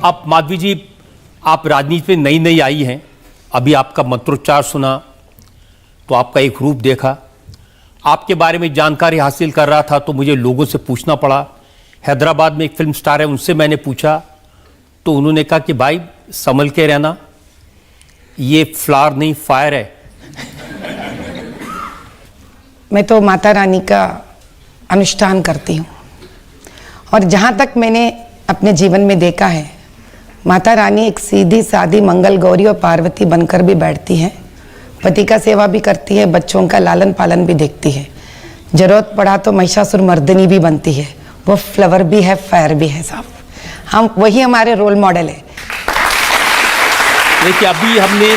अब माधवी जी, आप राजनीति में नई नई आई हैं, अभी आपका मंत्रोच्चार सुना तो आपका एक रूप देखा, आपके बारे में जानकारी हासिल कर रहा था तो मुझे लोगों से पूछना पड़ा। हैदराबाद में एक फिल्म स्टार है, उनसे मैंने पूछा तो उन्होंने कहा कि भाई संभल के रहना, ये फ्लावर नहीं फायर है। मैं तो माता रानी का अनुष्ठान करती हूँ और जहाँ तक मैंने अपने जीवन में देखा है, माता रानी एक सीधी सादी मंगल गौरी और पार्वती बनकर भी बैठती है, पति का सेवा भी करती है, बच्चों का लालन पालन भी देखती है, जरूरत पड़ा तो महिषासुर मर्दिनी भी बनती है। वो फ्लावर भी है, फायर भी है साहब। हम वही हमारे रोल मॉडल है। देखिए, अभी हमने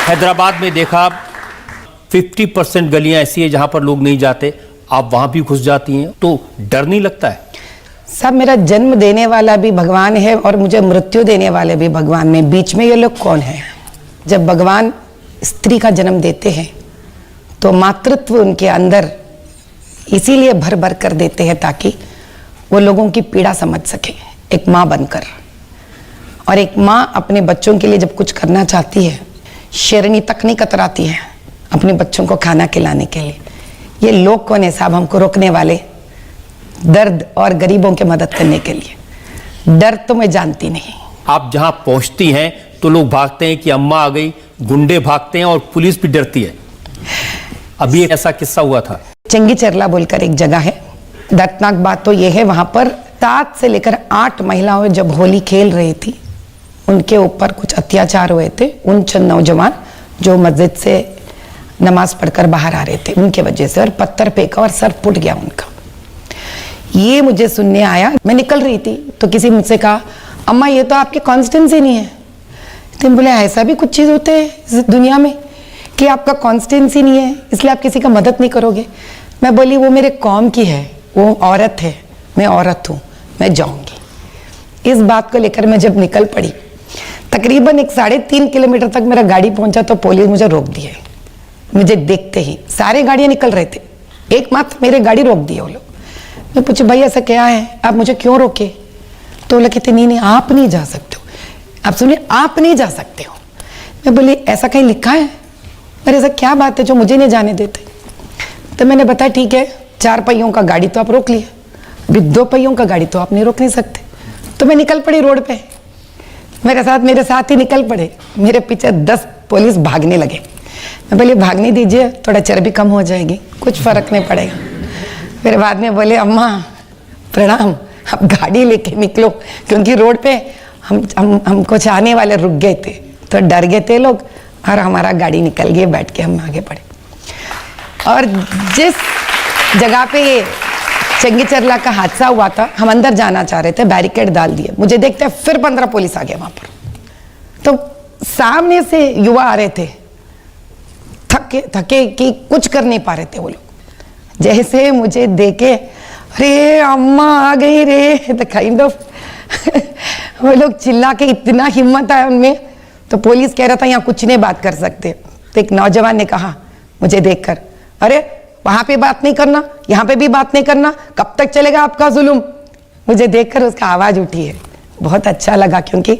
हैदराबाद में देखा 50% गलियां ऐसी है जहां पर लोग नहीं जाते, आप वहां भी घुस जाती हैं, तो डर नहीं लगता है? सब मेरा जन्म देने वाला भी भगवान है और मुझे मृत्यु देने वाले भी भगवान में, बीच में ये लोग कौन है? जब भगवान स्त्री का जन्म देते हैं तो मातृत्व उनके अंदर इसीलिए भर भर कर देते हैं ताकि वो लोगों की पीड़ा समझ सके, एक माँ बनकर। और एक माँ अपने बच्चों के लिए जब कुछ करना चाहती है, शेरनी तक नहीं कतराती है अपने बच्चों को खाना खिलाने के लिए। ये लोग कौन है साहब हमको रोकने वाले, दर्द और गरीबों की मदद करने के लिए? डर तो मैं जानती नहीं। आप जहां पहुंचती हैं तो लोग भागते हैं कि अम्मा आ गई, गुंडे भागते हैं और पुलिस भी डरती है। अभी एक ऐसा किस्सा हुआ था, चंगी चरला बोलकर एक जगह है। दर्दनाक बात तो यह है, वहां पर 7 से लेकर 8 महिलाएं जब होली खेल रही थी, उनके ऊपर कुछ अत्याचार हुए थे। उन चंद नौजवान जो मस्जिद से नमाज पढ़कर बाहर आ रहे थे, उनके वजह से, और पत्थर फेंका और सर फूट गया उनका। ये मुझे सुनने आया, मैं निकल रही थी तो किसी मुझसे कहा, अम्मा ये तो आपके कॉन्स्टेंसी नहीं है। तो बोले ऐसा भी कुछ चीज़ होते हैं इस दुनिया में कि आपका कॉन्स्टेंसी नहीं है इसलिए आप किसी का मदद नहीं करोगे। मैं बोली वो मेरे कौम की है, वो औरत है, मैं औरत हूँ, मैं जाऊँगी। इस बात को लेकर मैं जब निकल पड़ी, तकरीबन 3.5 किलोमीटर तक मेरा गाड़ी पहुंचा तो पुलिस मुझे रोक दिए। मुझे देखते ही सारे गाड़ियाँ निकल रहे थे, एकमात्र मेरे गाड़ी रोक दिए वो लोग। मैं पूछे भाई ऐसा क्या है, आप मुझे क्यों रोके? तो बोले कहते नहीं आप नहीं जा सकते हो। आप सुनिए, आप नहीं जा सकते हो। मैं बोली ऐसा कहीं लिखा है? पर ऐसा क्या बात है जो मुझे नहीं जाने देते? तो मैंने बताया ठीक है, 4 पहियों का गाड़ी तो आप रोक लिए, अभी 2 पहियों का गाड़ी तो आप नहीं रोक नहीं सकते। तो मैं निकल पड़ी रोड पे, मेरे साथ ही निकल पड़े। मेरे पीछे 10 पुलिस भागने लगे। मैं बोली भागने दीजिए, थोड़ा चर्बी कम हो जाएगी, कुछ फर्क नहीं पड़ेगा। फिर बाद में बोले अम्मा प्रणाम, अब गाड़ी लेके निकलो, क्योंकि रोड पे हम कुछ आने वाले रुक गए थे तो डर गए थे लोग, और हमारा गाड़ी निकल गई, बैठ के हम आगे बढ़े। और जिस जगह पे ये चंगी चरला का हादसा हुआ था, हम अंदर जाना चाह रहे थे, बैरिकेड डाल दिए। मुझे देखते फिर 15 पुलिस आ गए वहां पर। तो सामने से युवा आ रहे थे, थके कि कुछ कर नहीं पा रहे थे वो लोग। जैसे मुझे देखे, अरे अम्मा आ गई रे, द काइंड ऑफ वो लोग चिल्ला के, इतना हिम्मत आया उनमें। तो पुलिस कह रहा था यहाँ कुछ नहीं बात कर सकते। तो एक नौजवान ने कहा मुझे देखकर, अरे वहां पे बात नहीं करना, यहाँ पे भी बात नहीं करना, कब तक चलेगा आपका जुल्म? मुझे देखकर उसका आवाज उठी है, बहुत अच्छा लगा, क्योंकि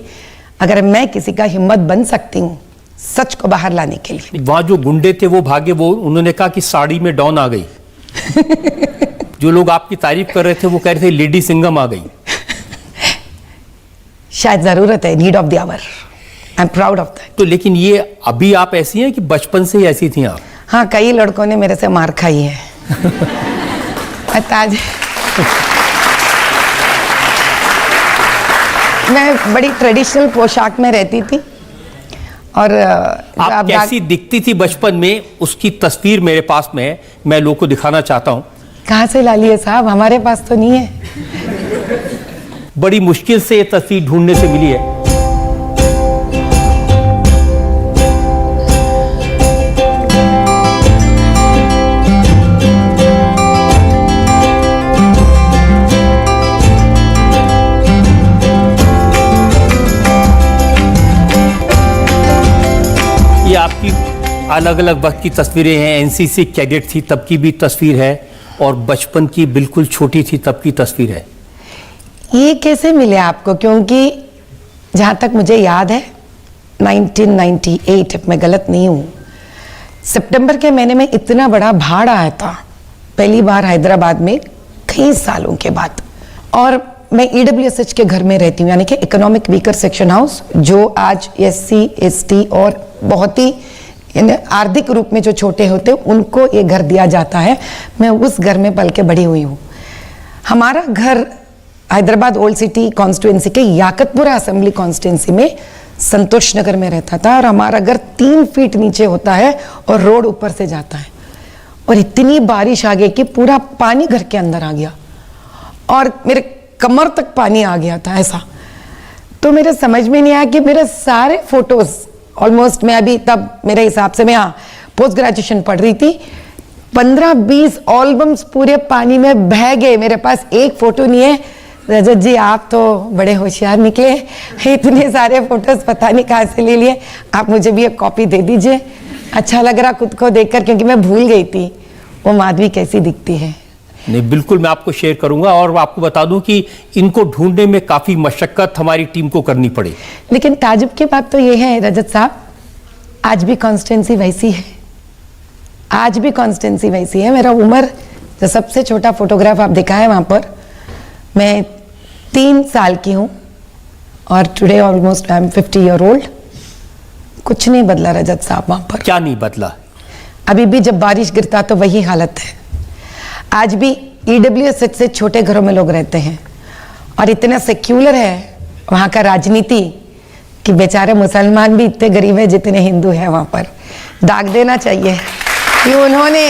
अगर मैं किसी का हिम्मत बन सकती हूँ सच को बाहर लाने के लिए। वहां जो गुंडे थे वो भागे, वो उन्होंने कहा कि साड़ी में डॉन आ गई। जो लोग आपकी तारीफ कर रहे थे वो कह रहे थे लेडी सिंघम आ गई। शायद जरूरत है, need of the hour. I am proud of that. तो लेकिन ये अभी आप ऐसी हैं कि बचपन से ही ऐसी थी आप? हाँ, कई लड़कों ने मेरे से मार खाई है। ताज मैं बड़ी ट्रेडिशनल पोशाक में रहती थी। और आप कैसी दिखती थी बचपन में, उसकी तस्वीर मेरे पास में है, मैं लोगों को दिखाना चाहता हूँ। कहाँ से ला लिए साहब, हमारे पास तो नहीं है। बड़ी मुश्किल से ये तस्वीर ढूंढने से मिली है। ये आपकी अलग अलग वक्त की तस्वीरें हैं। एनसीसी कैडेट थी तब की भी तस्वीर है, और बचपन की बिल्कुल छोटी थी तब की तस्वीर है। ये कैसे मिले आपको? क्योंकि जहाँ तक मुझे याद है 1998, मैं गलत नहीं हूँ, सितंबर के महीने में इतना बड़ा बाढ़ आया था पहली बार हैदराबाद में कई सालों के बाद। और मैं EWSH के घर में रहती हूँ, यानी कि इकोनॉमिक वीकर सेक्शन हाउस, जो आज SC ST और बहुत ही आर्थिक रूप में जो छोटे होते हैं उनको ये घर दिया जाता है। मैं उस घर में पल के बड़ी हुई हूँ। हमारा घर हैदराबाद ओल्ड सिटी कॉन्स्टिट्यूएंसी के याकतपुरा असेंबली कॉन्स्टिट्यूएंसी में संतोष नगर में रहता था, और हमारा घर 3 फीट नीचे होता है और रोड ऊपर से जाता है। और इतनी बारिश आ गई कि पूरा पानी घर के अंदर आ गया और मेरे कमर तक पानी आ गया था ऐसा। तो मेरे समझ में नहीं आया कि मेरे सारे फोटोज ऑलमोस्ट, मैं अभी तब मेरे हिसाब से मैं यहाँ पोस्ट ग्रेजुएशन पढ़ रही थी, 15-20 एल्बम्स पूरे पानी में बह गए। मेरे पास एक फोटो नहीं है। रजत जी आप तो बड़े होशियार निकले, इतने सारे फोटोज पता नहीं कहाँ से ले लिए। आप मुझे भी एक कॉपी दे दीजिए, अच्छा लग रहा खुद को देखकर, क्योंकि मैं भूल गई थी वो माधवी कैसी दिखती है। नहीं, बिल्कुल मैं आपको शेयर करूंगा। और आपको बता दूं कि इनको ढूंढने में काफी मशक्कत हमारी टीम को करनी पड़ी। लेकिन ताजुब की बात तो ये है रजत साहब, आज भी कॉन्स्टेंसी वैसी है, आज भी कॉन्स्टेंसी वैसी है। मेरा उम्र, जो सबसे छोटा फोटोग्राफ आप दिखा है वहां पर, मैं 3 साल की हूँ और today almost I am 50 year old. कुछ नहीं बदला रजत साहब वहां पर। क्या नहीं बदला? अभी भी जब बारिश गिरता तो वही हालत है। आज भी EWSH से छोटे घरों में लोग रहते हैं और इतना सेक्युलर है वहाँ का राजनीति कि बेचारे मुसलमान भी इतने गरीब है जितने हिंदू हैं वहाँ पर। दाग देना चाहिए कि उन्होंने